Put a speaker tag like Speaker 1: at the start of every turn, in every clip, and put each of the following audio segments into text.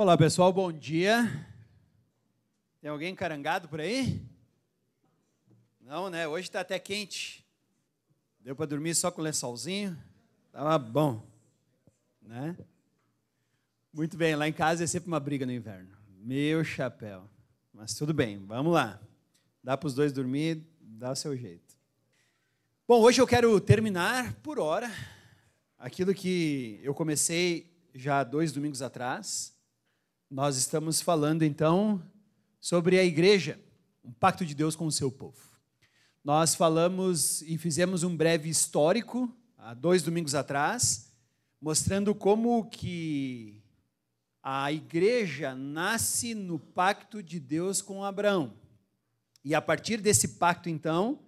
Speaker 1: Olá, pessoal, bom dia. Tem alguém encarangado por aí? Não, né? Hoje está até quente. Deu para dormir só com o lençolzinho? Tava bom, né? Muito bem, lá em casa é sempre uma briga no inverno. Meu chapéu. Mas tudo bem, vamos lá. Dá para os dois dormir, dá o seu jeito. Bom, hoje eu quero terminar, por hora, aquilo que eu comecei já 2 domingos atrás. Nós estamos falando, então, sobre a igreja, um pacto de Deus com o seu povo. Nós falamos e fizemos um breve histórico, há 2 domingos atrás, mostrando como que a igreja nasce no pacto de Deus com Abraão. E a partir desse pacto, então,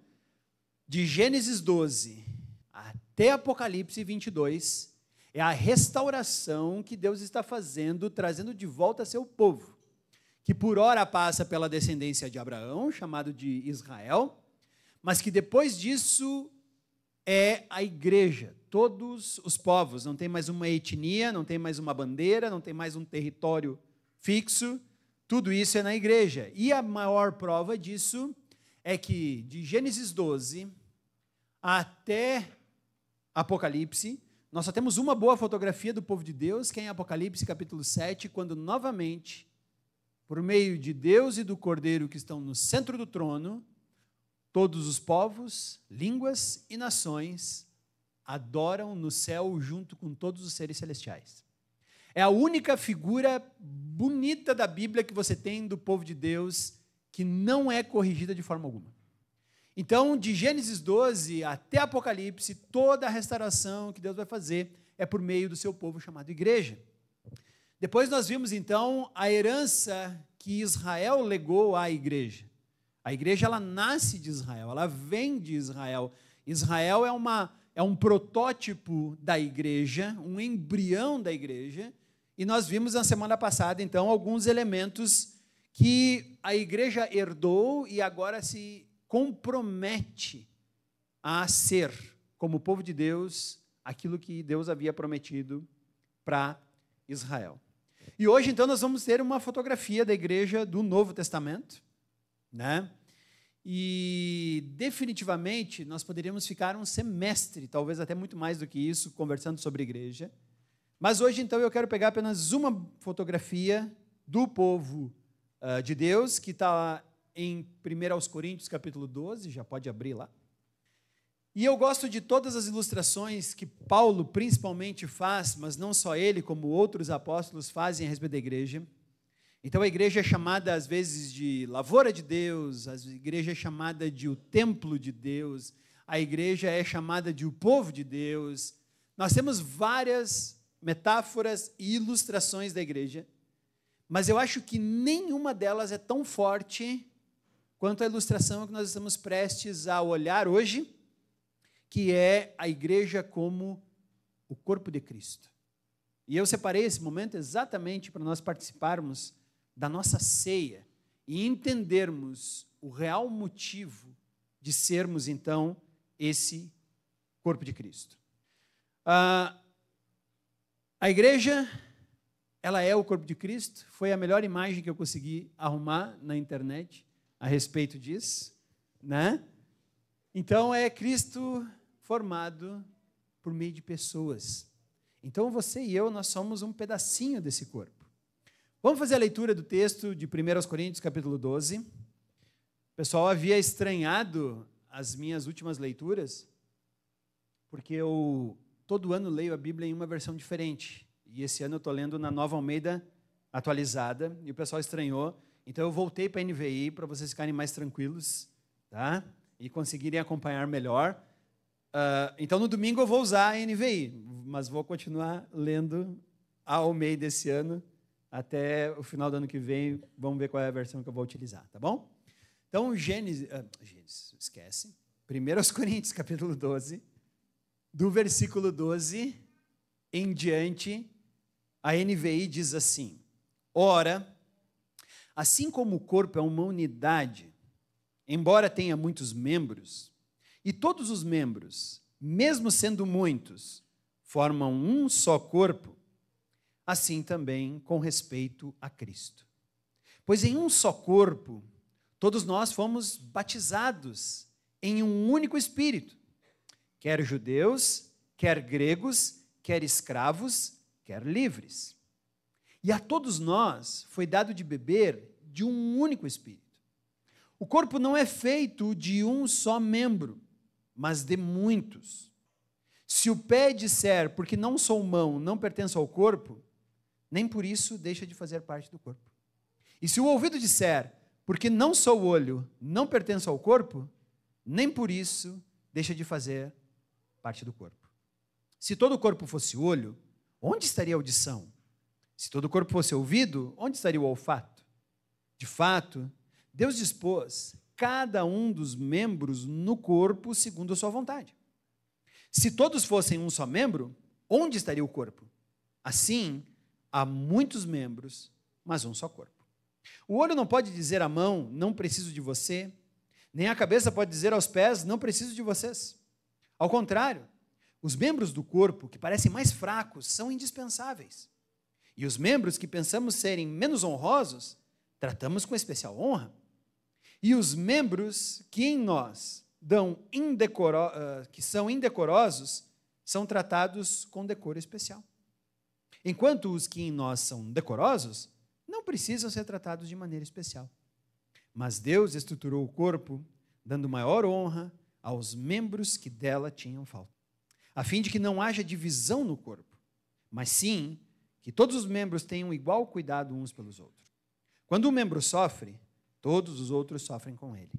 Speaker 1: de Gênesis 12 até Apocalipse 22, é a restauração que Deus está fazendo, trazendo de volta seu povo, que por ora passa pela descendência de Abraão, chamado de Israel, mas que depois disso é a igreja, todos os povos, não tem mais uma etnia, não tem mais uma bandeira, não tem mais um território fixo, tudo isso é na igreja. E a maior prova disso é que de Gênesis 12 até Apocalipse, nós só temos uma boa fotografia do povo de Deus, que é em Apocalipse capítulo 7, quando novamente, por meio de Deus e do Cordeiro que estão no centro do trono, todos os povos, línguas e nações adoram no céu junto com todos os seres celestiais. É a única figura bonita da Bíblia que você tem do povo de Deus que não é corrigida de forma alguma. Então, de Gênesis 12 até Apocalipse, toda a restauração que Deus vai fazer é por meio do seu povo chamado igreja. Depois nós vimos, então, a herança que Israel legou à igreja. A igreja, ela nasce de Israel, ela vem de Israel. Israel é um protótipo da igreja, um embrião da igreja, e nós vimos na semana passada, então, alguns elementos que a igreja herdou e agora se compromete a ser, como povo de Deus, aquilo que Deus havia prometido para Israel. E hoje, então, nós vamos ter uma fotografia da igreja do Novo Testamento, né? E, definitivamente, nós poderíamos ficar um semestre, talvez até muito mais do que isso, conversando sobre igreja. Mas hoje, então, eu quero pegar apenas uma fotografia do povo de Deus, que está em 1 Coríntios, capítulo 12, já pode abrir lá. E eu gosto de todas as ilustrações que Paulo principalmente faz, mas não só ele, como outros apóstolos fazem a respeito da igreja. Então a igreja é chamada às vezes de lavoura de Deus, a igreja é chamada de o templo de Deus, a igreja é chamada de o povo de Deus. Nós temos várias metáforas e ilustrações da igreja, mas eu acho que nenhuma delas é tão forte quanto a ilustração que nós estamos prestes a olhar hoje, que é a igreja como o corpo de Cristo. E eu separei esse momento exatamente para nós participarmos da nossa ceia e entendermos o real motivo de sermos, então, esse corpo de Cristo. A igreja, ela é o corpo de Cristo, foi a melhor imagem que eu consegui arrumar na internet a respeito disso, né? Então, é Cristo formado por meio de pessoas. Então, você e eu, nós somos um pedacinho desse corpo. Vamos fazer a leitura do texto de 1 Coríntios, capítulo 12. O pessoal havia estranhado as minhas últimas leituras, porque eu, todo ano, leio a Bíblia em uma versão diferente. E esse ano eu estou lendo na Nova Almeida atualizada, e o pessoal estranhou. Então, eu voltei para a NVI para vocês ficarem mais tranquilos, tá? E conseguirem acompanhar melhor. Então, no domingo eu vou usar a NVI, mas vou continuar lendo a Almeida esse ano, até o final do ano que vem. Vamos ver qual é a versão que eu vou utilizar, tá bom? Então, Gênesis, esquece. 1 Coríntios, capítulo 12, do versículo 12 em diante, a NVI diz assim: Ora, assim como o corpo é uma unidade, embora tenha muitos membros, e todos os membros, mesmo sendo muitos, formam um só corpo, assim também com respeito a Cristo. Pois em um só corpo, todos nós fomos batizados em um único Espírito, quer judeus, quer gregos, quer escravos, quer livres. E a todos nós foi dado de beber de um único Espírito. O corpo não é feito de um só membro, mas de muitos. Se o pé disser, porque não sou mão, não pertenço ao corpo, nem por isso deixa de fazer parte do corpo. E se o ouvido disser, porque não sou olho, não pertenço ao corpo, nem por isso deixa de fazer parte do corpo. Se todo o corpo fosse olho, onde estaria a audição? Se todo o corpo fosse ouvido, onde estaria o olfato? De fato, Deus dispôs cada um dos membros no corpo segundo a sua vontade. Se todos fossem um só membro, onde estaria o corpo? Assim, há muitos membros, mas um só corpo. O olho não pode dizer à mão, não preciso de você, nem a cabeça pode dizer aos pés, não preciso de vocês. Ao contrário, os membros do corpo que parecem mais fracos são indispensáveis. E os membros que pensamos serem menos honrosos, tratamos com especial honra. E os membros que em nós que são indecorosos, são tratados com decoro especial. Enquanto os que em nós são decorosos, não precisam ser tratados de maneira especial. Mas Deus estruturou o corpo, dando maior honra aos membros que dela tinham falta, a fim de que não haja divisão no corpo, mas sim que todos os membros tenham igual cuidado uns pelos outros. Quando um membro sofre, todos os outros sofrem com ele.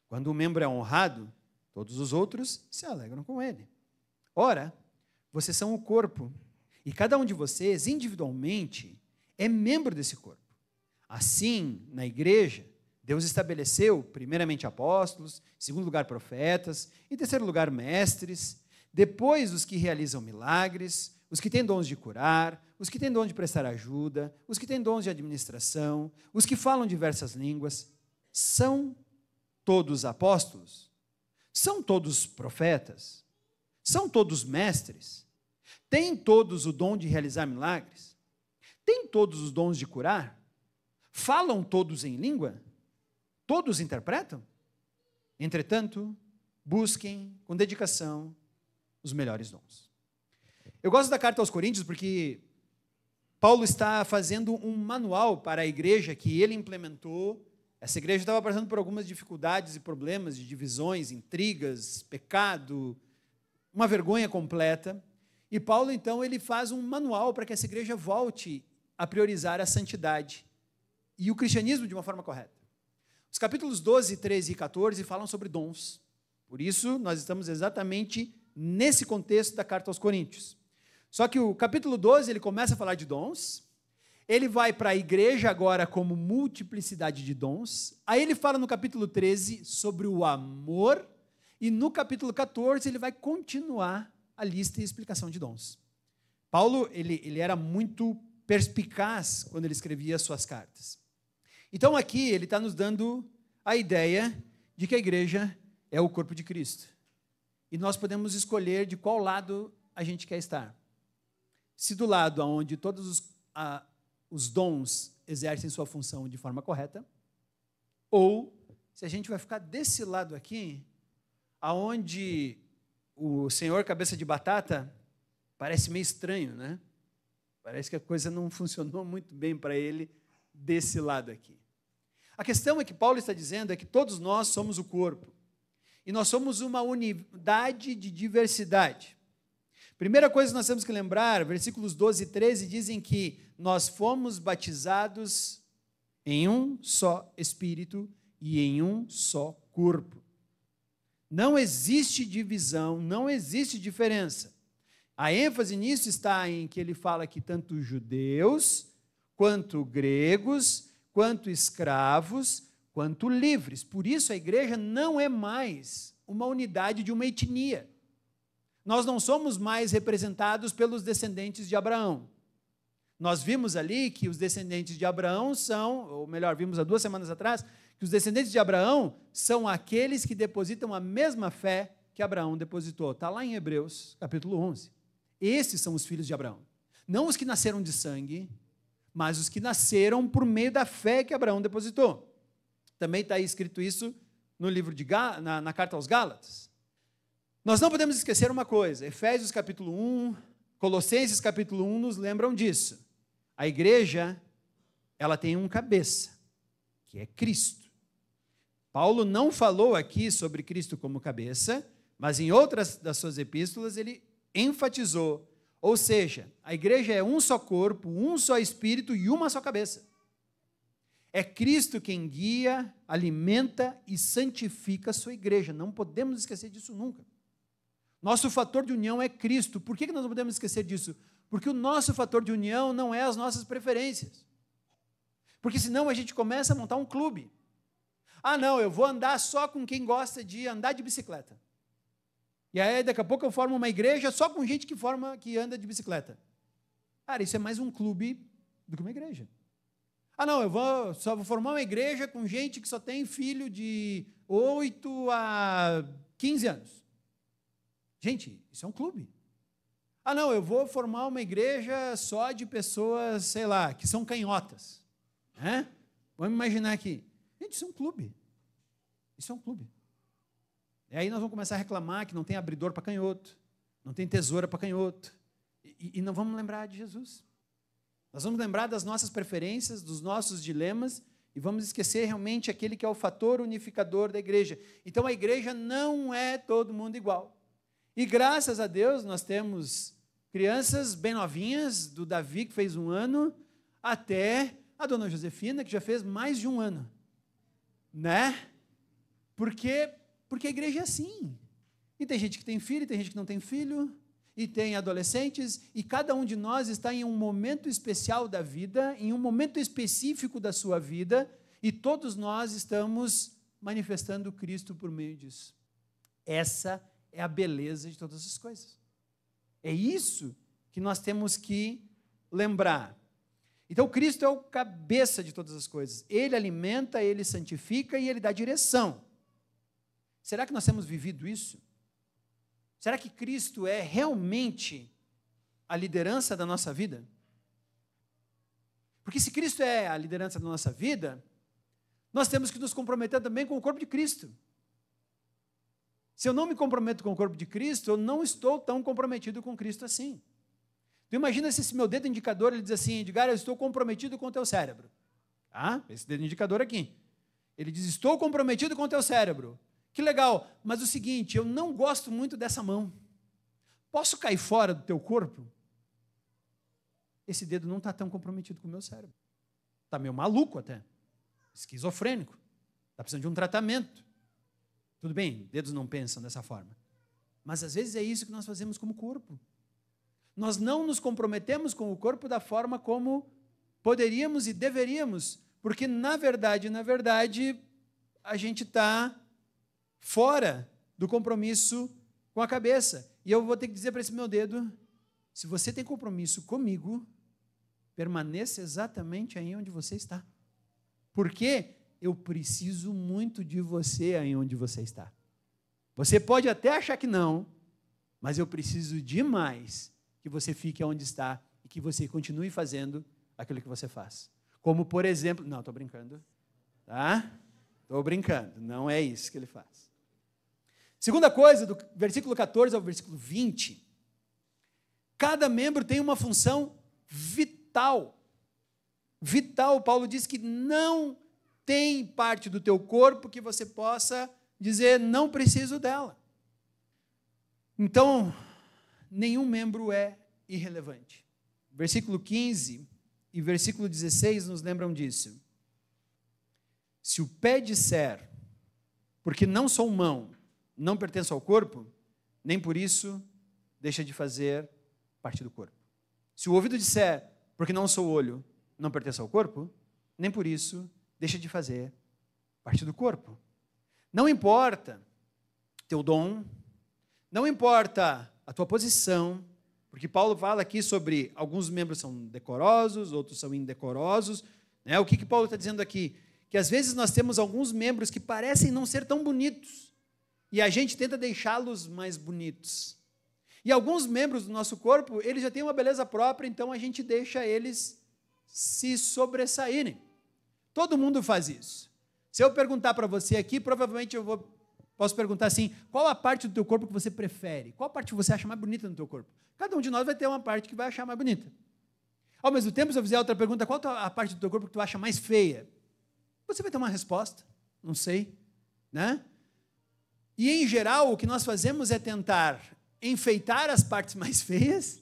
Speaker 1: Quando um membro é honrado, todos os outros se alegram com ele. Ora, vocês são o corpo, e cada um de vocês, individualmente, é membro desse corpo. Assim, na igreja, Deus estabeleceu, primeiramente, apóstolos, em segundo lugar, profetas, em terceiro lugar, mestres, depois os que realizam milagres, os que têm dons de curar, os que têm dom de prestar ajuda, os que têm dons de administração, os que falam diversas línguas. São todos apóstolos? São todos profetas? São todos mestres? Têm todos o dom de realizar milagres? Têm todos os dons de curar? Falam todos em língua? Todos interpretam? Entretanto, busquem com dedicação os melhores dons. Eu gosto da carta aos Coríntios porque Paulo está fazendo um manual para a igreja que ele implementou. Essa igreja estava passando por algumas dificuldades e problemas de divisões, intrigas, pecado, uma vergonha completa. E Paulo, então, ele faz um manual para que essa igreja volte a priorizar a santidade e o cristianismo de uma forma correta. Os capítulos 12, 13 e 14 falam sobre dons. Por isso, nós estamos exatamente nesse contexto da carta aos Coríntios. Só que o capítulo 12, ele começa a falar de dons, ele vai para a igreja agora como multiplicidade de dons, aí ele fala no capítulo 13 sobre o amor, e no capítulo 14 ele vai continuar a lista e explicação de dons. Paulo, ele era muito perspicaz quando ele escrevia as suas cartas. Então aqui ele está nos dando a ideia de que a igreja é o corpo de Cristo. E nós podemos escolher de qual lado a gente quer estar. Se do lado onde todos os dons exercem sua função de forma correta, ou se a gente vai ficar desse lado aqui, aonde o senhor cabeça de batata parece meio estranho, né? Parece que a coisa não funcionou muito bem para ele desse lado aqui. A questão é que Paulo está dizendo é que todos nós somos o corpo. E nós somos uma unidade de diversidade. Primeira coisa que nós temos que lembrar, versículos 12 e 13 dizem que nós fomos batizados em um só Espírito e em um só corpo. Não existe divisão, não existe diferença. A ênfase nisso está em que ele fala que tanto judeus, quanto gregos, quanto escravos, quanto livres. Por isso a igreja não é mais uma unidade de uma etnia. Nós não somos mais representados pelos descendentes de Abraão. Nós vimos ali que os descendentes de Abraão são, ou melhor, vimos há 2 semanas atrás, que os descendentes de Abraão são aqueles que depositam a mesma fé que Abraão depositou. Está lá em Hebreus, capítulo 11. Esses são os filhos de Abraão. Não os que nasceram de sangue, mas os que nasceram por meio da fé que Abraão depositou. Também está escrito isso no livro na carta aos Gálatas. Nós não podemos esquecer uma coisa, Efésios capítulo 1, Colossenses capítulo 1 nos lembram disso. A igreja, ela tem um cabeça, que é Cristo. Paulo não falou aqui sobre Cristo como cabeça, mas em outras das suas epístolas ele enfatizou, ou seja, a igreja é um só corpo, um só espírito e uma só cabeça. É Cristo quem guia, alimenta e santifica a sua igreja. Não podemos esquecer disso nunca. Nosso fator de união é Cristo. Por que nós não podemos esquecer disso? Porque o nosso fator de união não é as nossas preferências. Porque senão a gente começa a montar um clube. Ah, não, eu vou andar só com quem gosta de andar de bicicleta. E aí, daqui a pouco, eu formo uma igreja só com gente que anda de bicicleta. Cara, isso é mais um clube do que uma igreja. Ah, não, só vou formar uma igreja com gente que só tem filho de 8 a 15 anos. Gente, isso é um clube. Ah, não, eu vou formar uma igreja só de pessoas, sei lá, que são canhotas. Vamos imaginar aqui. Gente, isso é um clube. Isso é um clube. E aí nós vamos começar a reclamar que não tem abridor para canhoto, não tem tesoura para canhoto. E não vamos lembrar de Jesus. Nós vamos lembrar das nossas preferências, dos nossos dilemas, e vamos esquecer realmente aquele que é o fator unificador da igreja. Então, a igreja não é todo mundo igual. E, graças a Deus, nós temos crianças bem novinhas, do Davi, que fez 1 ano, até a dona Josefina, que já fez mais de 1 ano. Né? Porque a igreja é assim. E tem gente que tem filho, e tem gente que não tem filho, e tem adolescentes, e cada um de nós está em um momento especial da vida, em um momento específico da sua vida, e todos nós estamos manifestando Cristo por meio disso. Essa é a beleza de todas as coisas. É isso que nós temos que lembrar. Então, Cristo é o cabeça de todas as coisas. Ele alimenta, ele santifica e ele dá direção. Será que nós temos vivido isso? Será que Cristo é realmente a liderança da nossa vida? Porque se Cristo é a liderança da nossa vida, nós temos que nos comprometer também com o corpo de Cristo. Se eu não me comprometo com o corpo de Cristo, eu não estou tão comprometido com Cristo assim. Então imagina se esse meu dedo indicador, ele diz assim, Edgar, eu estou comprometido com o teu cérebro. Esse dedo indicador aqui. Ele diz, estou comprometido com o teu cérebro. Que legal, mas o seguinte, eu não gosto muito dessa mão. Posso cair fora do teu corpo? Esse dedo não está tão comprometido com o meu cérebro. Está meio maluco até. Esquizofrênico. Está precisando de um tratamento. Tudo bem, dedos não pensam dessa forma. Mas às vezes é isso que nós fazemos como corpo. Nós não nos comprometemos com o corpo da forma como poderíamos e deveríamos, porque na verdade, a gente está fora do compromisso com a cabeça. E eu vou ter que dizer para esse meu dedo, se você tem compromisso comigo, permaneça exatamente aí onde você está. Porque eu preciso muito de você aí onde você está. Você pode até achar que não, mas eu preciso demais que você fique onde está e que você continue fazendo aquilo que você faz. Como, por exemplo... Não, estou brincando. Tá? Estou brincando. Não é isso que ele faz. Segunda coisa, do versículo 14 ao versículo 20, cada membro tem uma função vital. Vital, Paulo diz que não tem parte do teu corpo que você possa dizer, não preciso dela. Então, nenhum membro é irrelevante. Versículo 15 e versículo 16 nos lembram disso. Se o pé disser, porque não sou mão, não pertenço ao corpo, nem por isso deixa de fazer parte do corpo. Se o ouvido disser, porque não sou olho, não pertenço ao corpo, nem por isso deixa de fazer parte do corpo. Não importa teu dom, não importa a tua posição, porque Paulo fala aqui sobre alguns membros são decorosos, outros são indecorosos. Né? O que Paulo está dizendo aqui? Que às vezes nós temos alguns membros que parecem não ser tão bonitos, e a gente tenta deixá-los mais bonitos. E alguns membros do nosso corpo, eles já têm uma beleza própria, então a gente deixa eles se sobressaírem. Todo mundo faz isso. Se eu perguntar para você aqui, provavelmente posso perguntar assim, qual a parte do teu corpo que você prefere? Qual a parte você acha mais bonita no teu corpo? Cada um de nós vai ter uma parte que vai achar mais bonita. Ao mesmo tempo, se eu fizer outra pergunta, qual a parte do teu corpo que tu acha mais feia? Você vai ter uma resposta, não sei, né? E, em geral, o que nós fazemos é tentar enfeitar as partes mais feias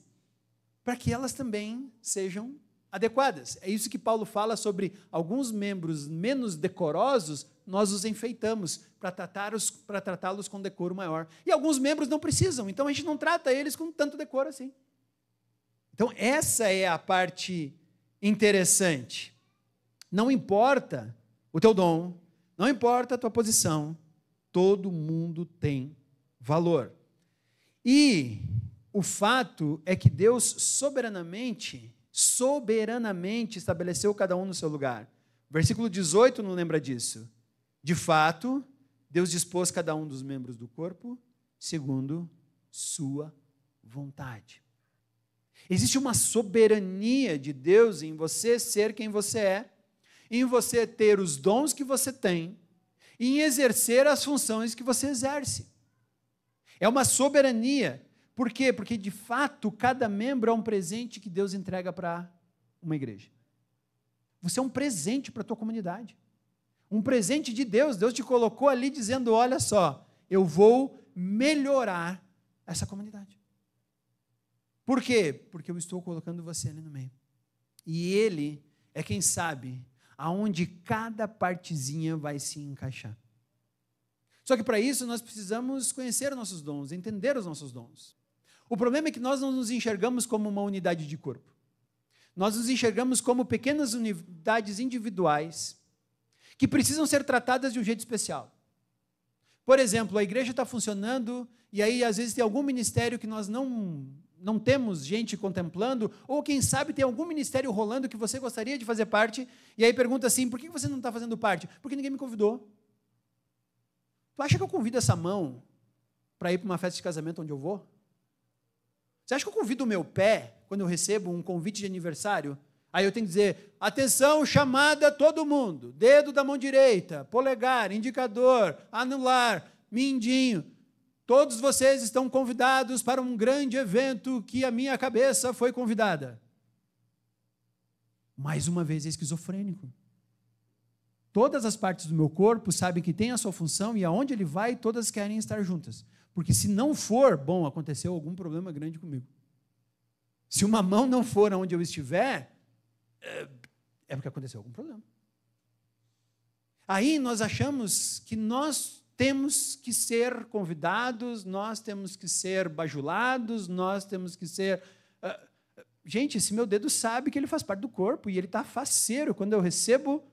Speaker 1: para que elas também sejam adequadas. É isso que Paulo fala sobre alguns membros menos decorosos, nós os enfeitamos para tratá-los com decoro maior. E alguns membros não precisam, então a gente não trata eles com tanto decoro assim. Então, essa é a parte interessante. Não importa o teu dom, não importa a tua posição, todo mundo tem valor. E o fato é que Deus soberanamente estabeleceu cada um no seu lugar. Versículo 18 não lembra disso. De fato, Deus dispôs cada um dos membros do corpo segundo sua vontade. Existe uma soberania de Deus em você ser quem você é, em você ter os dons que você tem, e em exercer as funções que você exerce. É uma soberania. Por quê? Porque, de fato, cada membro é um presente que Deus entrega para uma igreja. Você é um presente para a tua comunidade. Um presente de Deus. Deus te colocou ali dizendo, olha só, eu vou melhorar essa comunidade. Por quê? Porque eu estou colocando você ali no meio. E Ele é quem sabe aonde cada partezinha vai se encaixar. Só que para isso nós precisamos conhecer nossos dons, entender os nossos dons. O problema é que nós não nos enxergamos como uma unidade de corpo. Nós nos enxergamos como pequenas unidades individuais que precisam ser tratadas de um jeito especial. Por exemplo, a igreja está funcionando e aí às vezes tem algum ministério que nós não temos gente contemplando, ou quem sabe tem algum ministério rolando que você gostaria de fazer parte, e aí pergunta assim, por que você não está fazendo parte? Porque ninguém me convidou. Tu acha que eu convido essa mão para ir para uma festa de casamento onde eu vou? Você acha que eu convido o meu pé, quando eu recebo um convite de aniversário, aí eu tenho que dizer, atenção, chamada todo mundo, dedo da mão direita, polegar, indicador, anular, mindinho, todos vocês estão convidados para um grande evento que a minha cabeça foi convidada. Mais uma vez é esquizofrênico. Todas as partes do meu corpo sabem que tem a sua função e aonde ele vai, todas querem estar juntas. Porque se não for, bom, aconteceu algum problema grande comigo. Se uma mão não for aonde eu estiver, é porque aconteceu algum problema. Aí nós achamos que nós temos que ser convidados, nós temos que ser bajulados, nós temos que ser... Gente, esse meu dedo sabe que ele faz parte do corpo e ele está faceiro. Quando eu recebo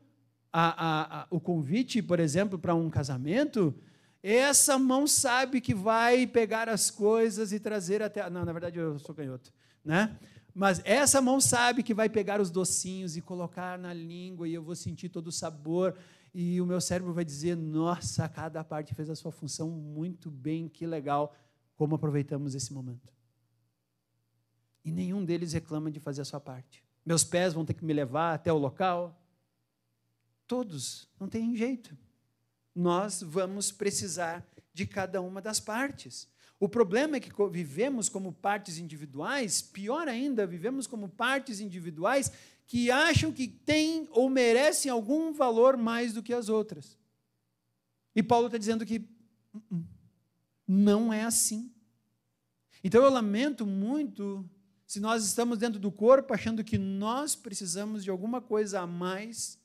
Speaker 1: o convite, por exemplo, para um casamento, essa mão sabe que vai pegar as coisas e trazer até... Não, na verdade, eu sou canhoto, né? Mas essa mão sabe que vai pegar os docinhos e colocar na língua e eu vou sentir todo o sabor e o meu cérebro vai dizer, nossa, cada parte fez a sua função muito bem, que legal, como aproveitamos esse momento. E nenhum deles reclama de fazer a sua parte. Meus pés vão ter que me levar até o local. Todos, não tem jeito. Nós vamos precisar de cada uma das partes. O problema é que vivemos como partes individuais, pior ainda, vivemos como partes individuais que acham que têm ou merecem algum valor mais do que as outras. E Paulo está dizendo que não é assim. Então eu lamento muito se nós estamos dentro do corpo achando que nós precisamos de alguma coisa a mais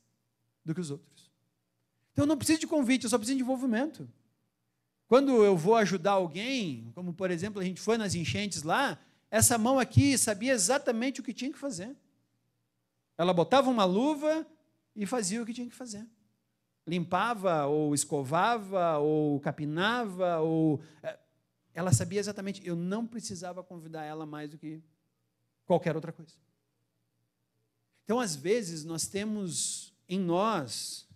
Speaker 1: do que os outros. Então eu não preciso de convite, eu só preciso de envolvimento. Quando eu vou ajudar alguém, como por exemplo a gente foi nas enchentes lá, essa mão aqui sabia exatamente o que tinha que fazer. Ela botava uma luva e fazia o que tinha que fazer. Limpava, ou escovava, ou capinava, ou... Ela sabia exatamente, eu não precisava convidar ela mais do que qualquer outra coisa. Então, às vezes, nós temos em nós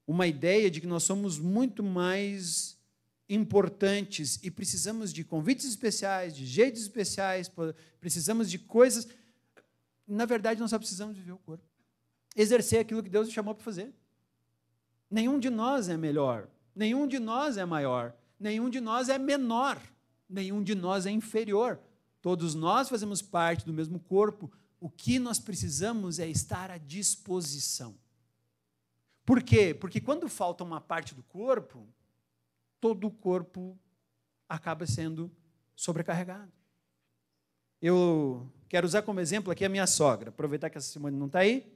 Speaker 1: uma ideia de que nós somos muito mais importantes e precisamos de convites especiais, de jeitos especiais, precisamos de coisas. Na verdade, nós só precisamos viver o corpo. Exercer aquilo que Deus nos chamou para fazer. Nenhum de nós é melhor, nenhum de nós é maior, nenhum de nós é menor, nenhum de nós é inferior. Todos nós fazemos parte do mesmo corpo. O que nós precisamos é estar à disposição. Por quê? Porque quando falta uma parte do corpo, todo o corpo acaba sendo sobrecarregado. Eu quero usar como exemplo aqui a minha sogra. Aproveitar que a Simone não está aí.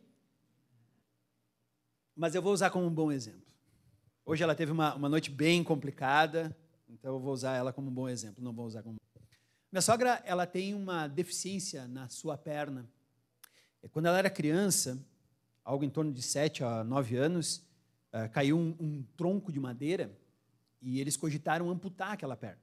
Speaker 1: Mas eu vou usar como um bom exemplo. Hoje ela teve uma noite bem complicada, então eu vou usar ela como um bom exemplo, não vou usar como... Minha sogra, ela tem uma deficiência na sua perna. Quando ela era criança, algo em torno de 7 a 9 anos, caiu um tronco de madeira e eles cogitaram amputar aquela perna.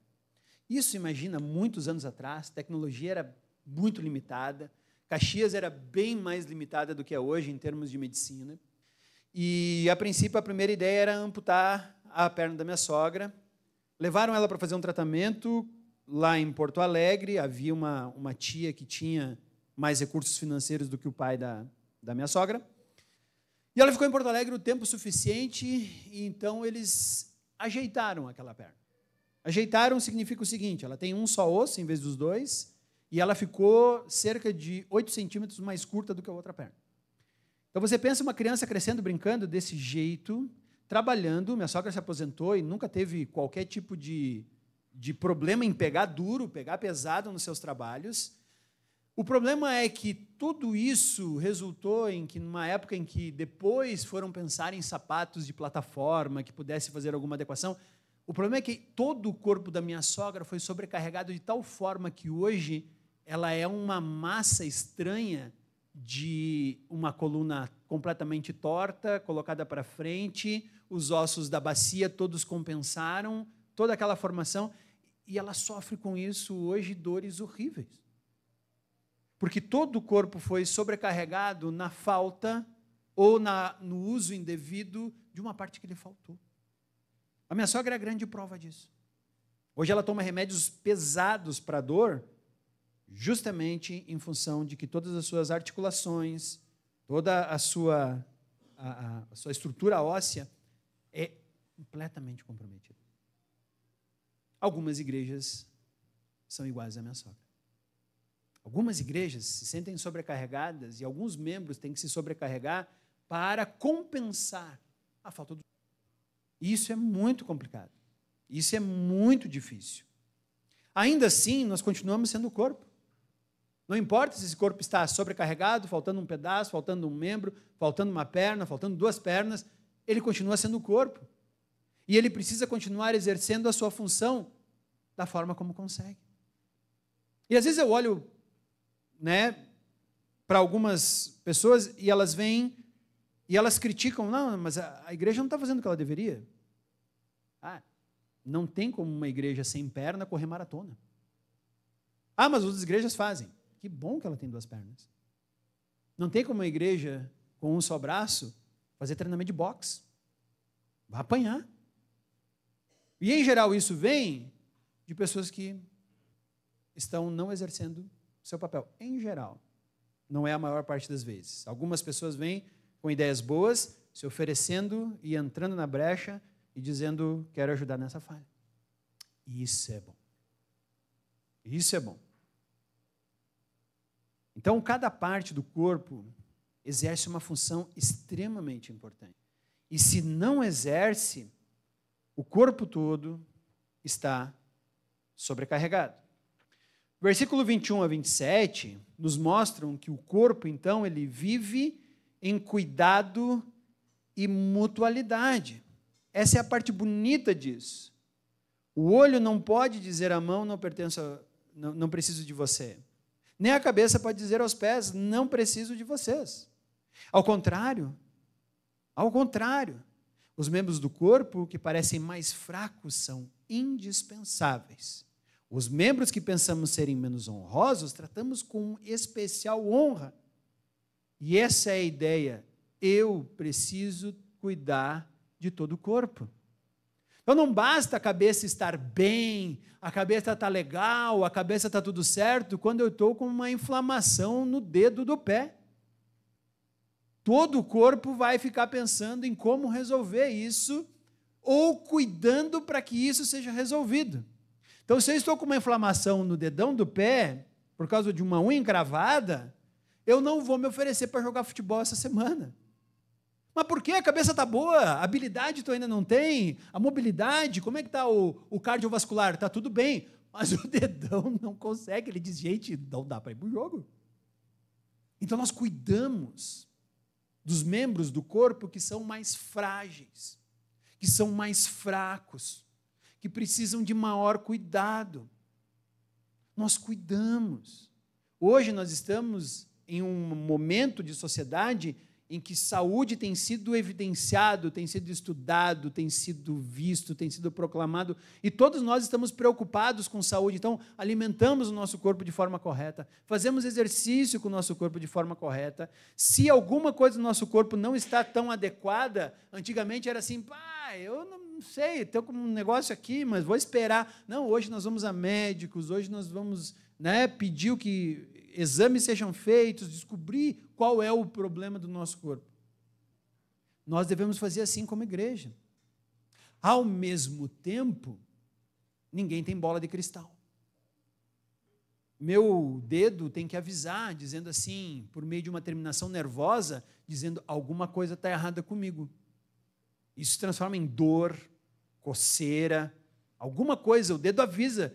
Speaker 1: Isso, imagina, muitos anos atrás, a tecnologia era muito limitada, Caxias era bem mais limitada do que é hoje em termos de medicina. E, a princípio, a primeira ideia era amputar a perna da minha sogra. Levaram ela para fazer um tratamento lá em Porto Alegre. Havia uma tia que tinha mais recursos financeiros do que o pai da minha sogra. E ela ficou em Porto Alegre o tempo suficiente, e então eles ajeitaram aquela perna. Ajeitaram significa o seguinte: ela tem um só osso em vez dos dois, e ela ficou cerca de 8 centímetros mais curta do que a outra perna. Então, você pensa uma criança crescendo, brincando desse jeito, trabalhando. Minha sogra se aposentou e nunca teve qualquer tipo de problema em pegar duro, pegar pesado nos seus trabalhos. O problema é que tudo isso resultou em que, numa época em que depois foram pensar em sapatos de plataforma, que pudesse fazer alguma adequação, o problema é que todo o corpo da minha sogra foi sobrecarregado de tal forma que hoje ela é uma massa estranha de uma coluna completamente torta, colocada para frente, os ossos da bacia todos compensaram, toda aquela formação, e ela sofre com isso hoje dores horríveis. Porque todo o corpo foi sobrecarregado na falta ou no uso indevido de uma parte que lhe faltou. A minha sogra é a grande prova disso. Hoje ela toma remédios pesados para a dor, justamente em função de que todas as suas articulações, toda a sua estrutura óssea é completamente comprometida. Algumas igrejas são iguais à minha sogra. Algumas igrejas se sentem sobrecarregadas e alguns membros têm que se sobrecarregar para compensar a falta do... Isso é muito complicado. Isso é muito difícil. Ainda assim, nós continuamos sendo o corpo. Não importa se esse corpo está sobrecarregado, faltando um pedaço, faltando um membro, faltando uma perna, faltando 2 pernas, ele continua sendo o corpo. E ele precisa continuar exercendo a sua função da forma como consegue. E às vezes eu olho, para algumas pessoas e elas vêm e elas criticam, não, mas a igreja não está fazendo o que ela deveria. Não tem como uma igreja sem perna correr maratona. Mas outras igrejas fazem. Que bom que ela tem 2 pernas. Não tem como uma igreja com um só braço fazer treinamento de boxe. Vai apanhar. E, em geral, isso vem de pessoas que estão não exercendo seu papel. Em geral. Não é a maior parte das vezes. Algumas pessoas vêm com ideias boas, se oferecendo e entrando na brecha e dizendo, quero ajudar nessa falha. Isso é bom. Isso é bom. Então, cada parte do corpo exerce uma função extremamente importante. E se não exerce, o corpo todo está sobrecarregado. Versículo 21 a 27 nos mostram que o corpo, então, ele vive em cuidado e mutualidade. Essa é a parte bonita disso. O olho não pode dizer à mão, não preciso de você. Nem a cabeça pode dizer aos pés, não preciso de vocês. Ao contrário, os membros do corpo que parecem mais fracos são indispensáveis. Os membros que pensamos serem menos honrosos, tratamos com especial honra. E essa é a ideia. Eu preciso cuidar de todo o corpo. Então não basta a cabeça estar bem, a cabeça está legal, a cabeça está tudo certo, quando eu estou com uma inflamação no dedo do pé. Todo o corpo vai ficar pensando em como resolver isso ou cuidando para que isso seja resolvido. Então, se eu estou com uma inflamação no dedão do pé, por causa de uma unha encravada, eu não vou me oferecer para jogar futebol essa semana. Mas por quê? A cabeça está boa, a habilidade tu ainda não tem, a mobilidade, como é que está o cardiovascular? Está tudo bem, mas o dedão não consegue, ele diz, gente, não dá para ir para o jogo. Então nós cuidamos dos membros do corpo que são mais frágeis, que são mais fracos, que precisam de maior cuidado. Nós cuidamos. Hoje nós estamos em um momento de sociedade em que saúde tem sido evidenciado, tem sido estudado, tem sido visto, tem sido proclamado, e todos nós estamos preocupados com saúde, então alimentamos o nosso corpo de forma correta, fazemos exercício com o nosso corpo de forma correta. Se alguma coisa do nosso corpo não está tão adequada, antigamente era assim, eu não sei, estou com um negócio aqui, mas vou esperar. Não, hoje nós vamos a médicos, hoje nós vamos pedir que exames sejam feitos, descobrir qual é o problema do nosso corpo. Nós devemos fazer assim como igreja. Ao mesmo tempo, ninguém tem bola de cristal. Meu dedo tem que avisar, dizendo assim, por meio de uma terminação nervosa, dizendo alguma coisa está errada comigo. Isso se transforma em dor, coceira, alguma coisa, o dedo avisa,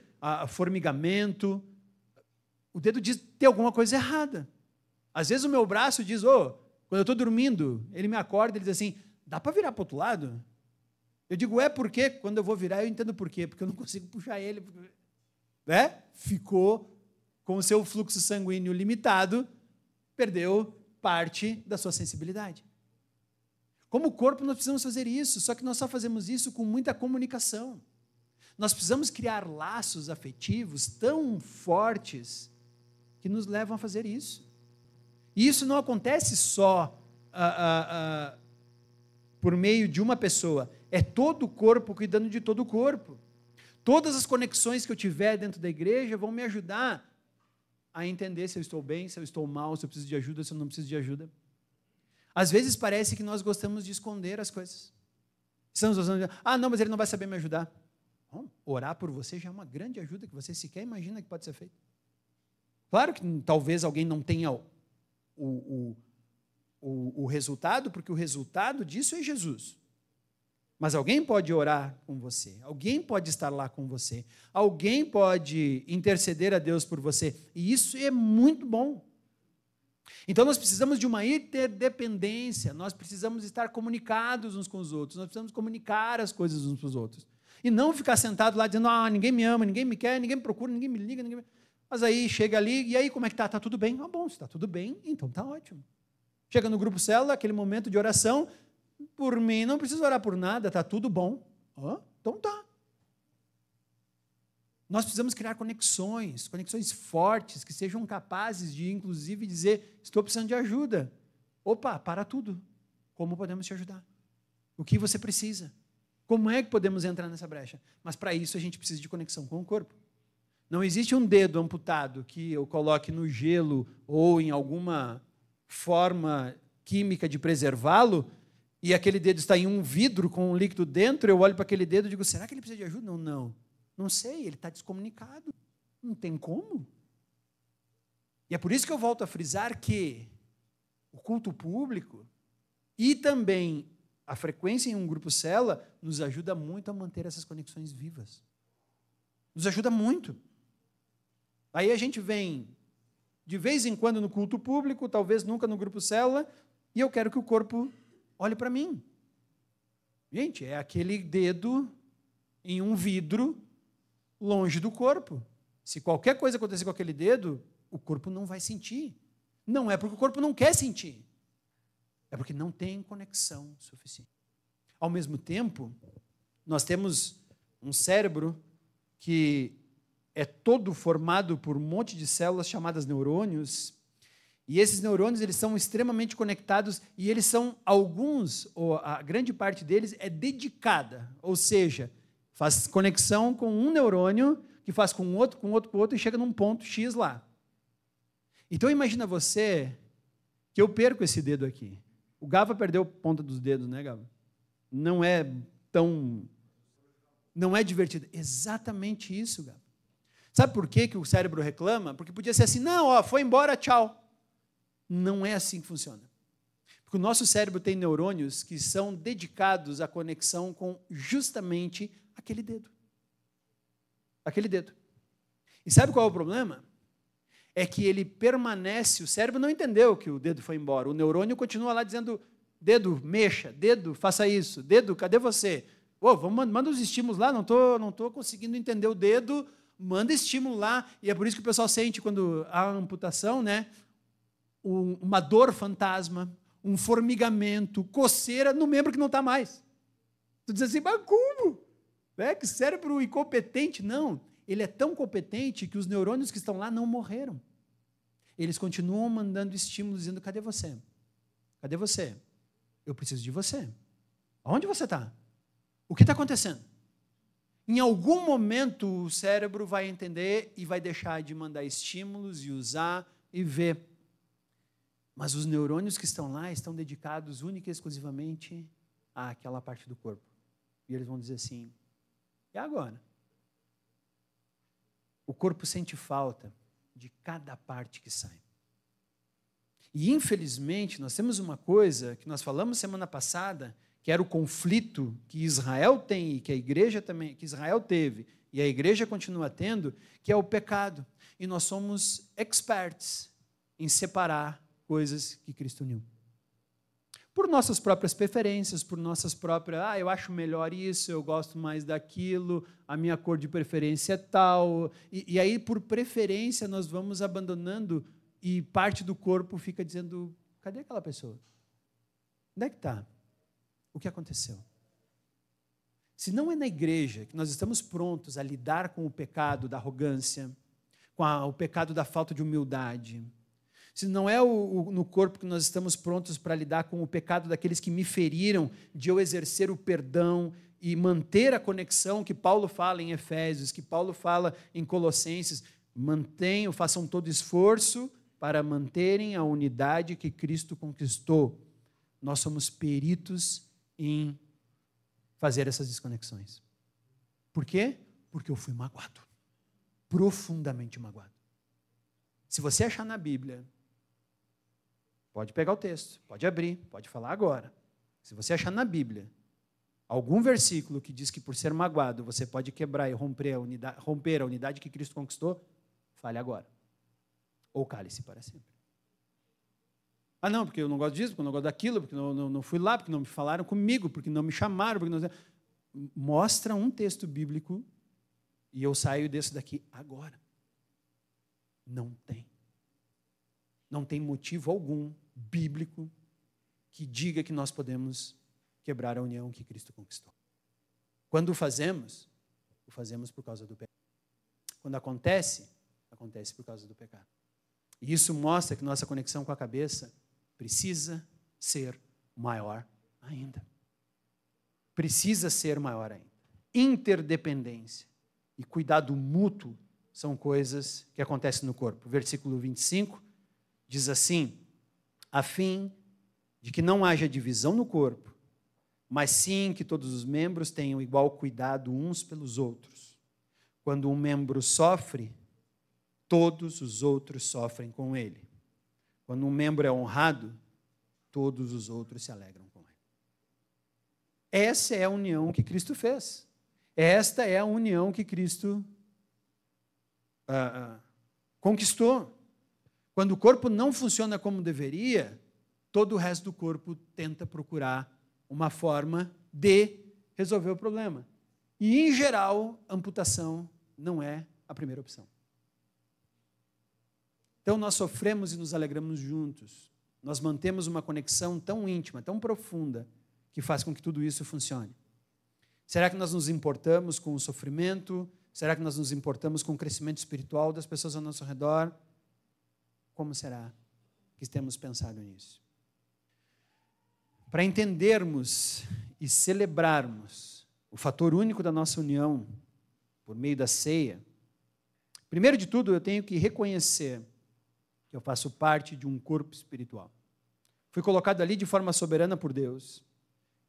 Speaker 1: formigamento. O dedo diz que tem alguma coisa errada. Às vezes o meu braço diz, quando eu estou dormindo, ele me acorda, ele diz assim, dá para virar para o outro lado? Eu digo, porque quando eu vou virar, eu entendo por quê, porque eu não consigo puxar ele. Ficou com o seu fluxo sanguíneo limitado, perdeu parte da sua sensibilidade. Como corpo, nós precisamos fazer isso, só que nós só fazemos isso com muita comunicação. Nós precisamos criar laços afetivos tão fortes que nos levam a fazer isso. E isso não acontece só por meio de uma pessoa, é todo o corpo cuidando de todo o corpo. Todas as conexões que eu tiver dentro da igreja vão me ajudar a entender se eu estou bem, se eu estou mal, se eu preciso de ajuda, se eu não preciso de ajuda. Às vezes parece que nós gostamos de esconder as coisas. Estamos usando, não, mas ele não vai saber me ajudar. Bom, orar por você já é uma grande ajuda que você sequer imagina que pode ser feito. Claro que talvez alguém não tenha o resultado, porque o resultado disso é Jesus. Mas alguém pode orar com você, alguém pode estar lá com você, alguém pode interceder a Deus por você, e isso é muito bom. Então nós precisamos de uma interdependência, nós precisamos estar comunicados uns com os outros, nós precisamos comunicar as coisas uns para os outros, e não ficar sentado lá dizendo, ninguém me ama, ninguém me quer, ninguém me procura, ninguém me liga, Mas aí chega ali, e aí como é que está? Está tudo bem? Bom, se está tudo bem, então está ótimo. Chega no grupo célula, aquele momento de oração, por mim, não preciso orar por nada, está tudo bom. Então tá. Nós precisamos criar conexões fortes, que sejam capazes de, inclusive, dizer, estou precisando de ajuda. Opa, para tudo. Como podemos te ajudar? O que você precisa? Como é que podemos entrar nessa brecha? Mas para isso a gente precisa de conexão com o corpo. Não existe um dedo amputado que eu coloque no gelo ou em alguma forma química de preservá-lo, e aquele dedo está em um vidro com um líquido dentro, eu olho para aquele dedo e digo, será que ele precisa de ajuda? Não sei, ele está descomunicado. Não tem como. E é por isso que eu volto a frisar que o culto público e também a frequência em um grupo célula nos ajuda muito a manter essas conexões vivas. Nos ajuda muito. Aí a gente vem de vez em quando no culto público, talvez nunca no grupo célula, e eu quero que o corpo olhe para mim. Gente, é aquele dedo em um vidro longe do corpo. Se qualquer coisa acontecer com aquele dedo, o corpo não vai sentir. Não é porque o corpo não quer sentir. É porque não tem conexão suficiente. Ao mesmo tempo, nós temos um cérebro que é todo formado por um monte de células chamadas neurônios, e esses neurônios eles são extremamente conectados, e eles são alguns, ou a grande parte deles é dedicada, ou seja, Faz conexão com um neurônio, que faz com outro, e chega num ponto X lá. Então imagina você que eu perco esse dedo aqui. O Gava perdeu a ponta dos dedos, né, Gava? Não é divertido. Exatamente isso, Gava. Sabe por que o cérebro reclama? Porque podia ser assim, não, ó, foi embora, tchau. Não é assim que funciona. Porque o nosso cérebro tem neurônios que são dedicados à conexão com justamente aquele dedo. Aquele dedo. E sabe qual é o problema? É que ele permanece, o cérebro não entendeu que o dedo foi embora. O neurônio continua lá dizendo, dedo, mexa, dedo, faça isso, dedo, cadê você? Manda os estímulos lá, não tô conseguindo entender o dedo, manda estímulo lá. E é por isso que o pessoal sente, quando há amputação, né, uma dor fantasma, um formigamento, coceira no membro que não está mais. Tu diz assim, mas como? Que cérebro incompetente? Não, ele é tão competente que os neurônios que estão lá não morreram. Eles continuam mandando estímulos, dizendo, cadê você? Cadê você? Eu preciso de você. Onde você está? O que está acontecendo? Em algum momento o cérebro vai entender e vai deixar de mandar estímulos e usar e ver. Mas os neurônios que estão lá estão dedicados única e exclusivamente àquela parte do corpo. E eles vão dizer assim, e agora? O corpo sente falta de cada parte que sai. E, infelizmente, nós temos uma coisa que nós falamos semana passada, que era o conflito que Israel tem e que a igreja também, que Israel teve e a igreja continua tendo, que é o pecado. E nós somos experts em separar coisas que Cristo uniu. Por nossas próprias preferências, por nossas próprias, eu acho melhor isso, eu gosto mais daquilo, a minha cor de preferência é tal. E aí, por preferência, nós vamos abandonando e parte do corpo fica dizendo, cadê aquela pessoa? Onde é que está? O que aconteceu? Se não é na igreja que nós estamos prontos a lidar com o pecado da arrogância, com o pecado da falta de humildade, se não é no corpo que nós estamos prontos para lidar com o pecado daqueles que me feriram, de eu exercer o perdão e manter a conexão que Paulo fala em Efésios, que Paulo fala em Colossenses, façam todo esforço para manterem a unidade que Cristo conquistou. Nós somos peritos em fazer essas desconexões. Por quê? Porque eu fui magoado. Profundamente magoado. Se você achar na Bíblia, pode pegar o texto, pode abrir, pode falar agora. Se você achar na Bíblia algum versículo que diz que por ser magoado você pode quebrar e romper a unidade que Cristo conquistou, fale agora. Ou cale-se para sempre. Não, porque eu não gosto disso, porque eu não gosto daquilo, porque não fui lá, porque não me falaram comigo, porque não me chamaram, porque não... Mostra um texto bíblico e eu saio desse daqui agora. Não tem. Não tem motivo algum bíblico que diga que nós podemos quebrar a união que Cristo conquistou. Quando o fazemos por causa do pecado. Quando acontece por causa do pecado. E isso mostra que nossa conexão com a cabeça precisa ser maior ainda. Precisa ser maior ainda. Interdependência e cuidado mútuo são coisas que acontecem no corpo. Versículo 25 diz assim, a fim de que não haja divisão no corpo, mas sim que todos os membros tenham igual cuidado uns pelos outros. Quando um membro sofre, todos os outros sofrem com ele. Quando um membro é honrado, todos os outros se alegram com ele. Essa é a união que Cristo fez. Esta é a união que Cristo conquistou. Quando o corpo não funciona como deveria, todo o resto do corpo tenta procurar uma forma de resolver o problema. E, em geral, amputação não é a primeira opção. Então, nós sofremos e nos alegramos juntos. Nós mantemos uma conexão tão íntima, tão profunda, que faz com que tudo isso funcione. Será que nós nos importamos com o sofrimento? Será que nós nos importamos com o crescimento espiritual das pessoas ao nosso redor? Como será que temos pensado nisso? Para entendermos e celebrarmos o fator único da nossa união, por meio da ceia, primeiro de tudo, eu tenho que reconhecer que eu faço parte de um corpo espiritual. Fui colocado ali de forma soberana por Deus,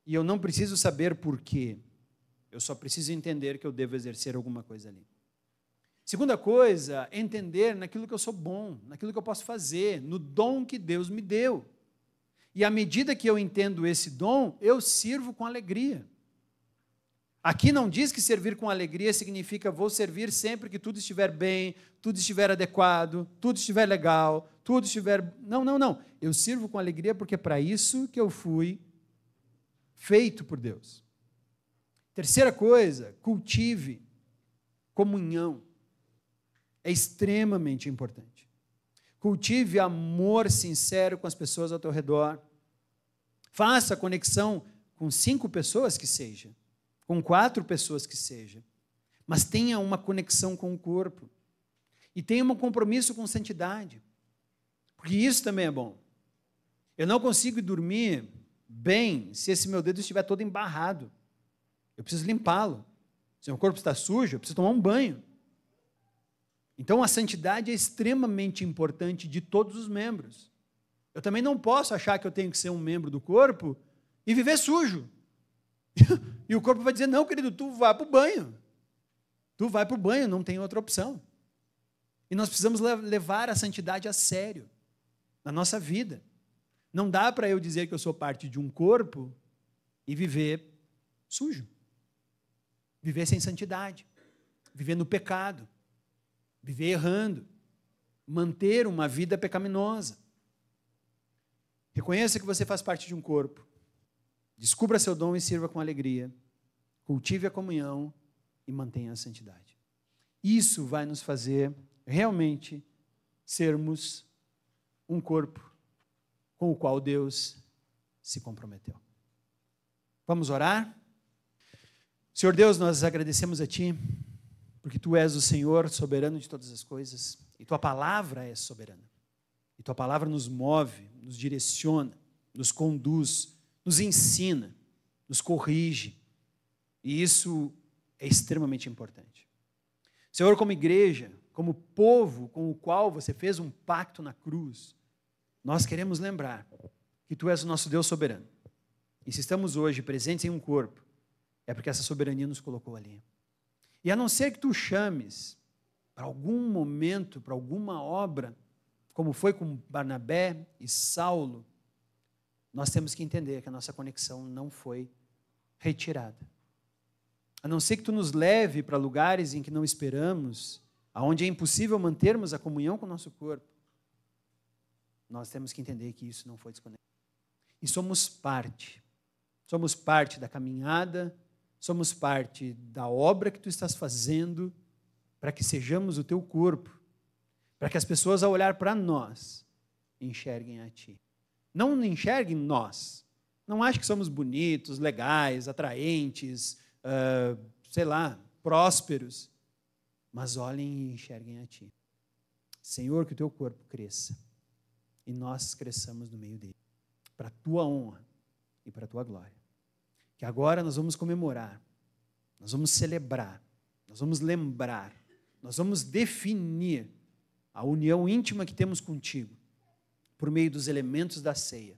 Speaker 1: e eu não preciso saber por quê. Eu só preciso entender que eu devo exercer alguma coisa ali. Segunda coisa, entender naquilo que eu sou bom, naquilo que eu posso fazer, no dom que Deus me deu. E à medida que eu entendo esse dom, eu sirvo com alegria. Aqui não diz que servir com alegria significa vou servir sempre que tudo estiver bem, tudo estiver adequado, tudo estiver legal, tudo estiver... Não. Eu sirvo com alegria porque é para isso que eu fui feito por Deus. Terceira coisa, cultive comunhão. É extremamente importante. Cultive amor sincero com as pessoas ao teu redor. Faça conexão com 5 pessoas que seja, com 4 pessoas que seja, mas tenha uma conexão com o corpo. E tenha um compromisso com santidade, porque isso também é bom. Eu não consigo dormir bem se esse meu dedo estiver todo embarrado. Eu preciso limpá-lo. Se meu corpo está sujo, eu preciso tomar um banho. Então, a santidade é extremamente importante de todos os membros. Eu também não posso achar que eu tenho que ser um membro do corpo e viver sujo. E o corpo vai dizer, não, querido, tu vai para o banho. Tu vai para o banho, não tem outra opção. E nós precisamos levar a santidade a sério na nossa vida. Não dá para eu dizer que eu sou parte de um corpo e viver sujo. Viver sem santidade. Viver no pecado. Viver errando. Manter uma vida pecaminosa. Reconheça que você faz parte de um corpo. Descubra seu dom e sirva com alegria. Cultive a comunhão e mantenha a santidade. Isso vai nos fazer realmente sermos um corpo com o qual Deus se comprometeu. Vamos orar? Senhor Deus, nós agradecemos a Ti, porque Tu és o Senhor soberano de todas as coisas, e Tua palavra é soberana. E Tua palavra nos move, nos direciona, nos conduz, nos ensina, nos corrige. E isso é extremamente importante. Senhor, como igreja, como povo com o qual você fez um pacto na cruz, nós queremos lembrar que Tu és o nosso Deus soberano. E se estamos hoje presentes em um corpo, é porque essa soberania nos colocou ali. E a não ser que Tu chames para algum momento, para alguma obra, como foi com Barnabé e Saulo, nós temos que entender que a nossa conexão não foi retirada. A não ser que Tu nos leve para lugares em que não esperamos, aonde é impossível mantermos a comunhão com o nosso corpo, nós temos que entender que isso não foi desconectado. E somos parte da caminhada, somos parte da obra que Tu estás fazendo para que sejamos o Teu corpo, para que as pessoas, ao olhar para nós, enxerguem a Ti. Não enxerguem nós. Não achem que somos bonitos, legais, atraentes, prósperos. Mas olhem e enxerguem a Ti. Senhor, que o Teu corpo cresça. E nós cresçamos no meio dele. Para a Tua honra e para a Tua glória. Que agora nós vamos comemorar, nós vamos celebrar, nós vamos lembrar, nós vamos definir a união íntima que temos contigo, por meio dos elementos da ceia,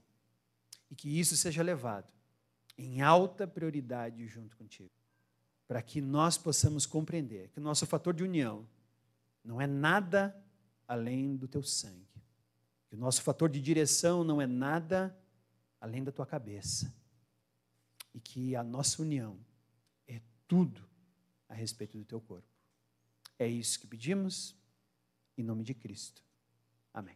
Speaker 1: e que isso seja levado em alta prioridade junto contigo, para que nós possamos compreender que o nosso fator de união não é nada além do Teu sangue, que o nosso fator de direção não é nada além da Tua cabeça, e que a nossa união é tudo a respeito do Teu corpo. É isso que pedimos, em nome de Cristo. Amém.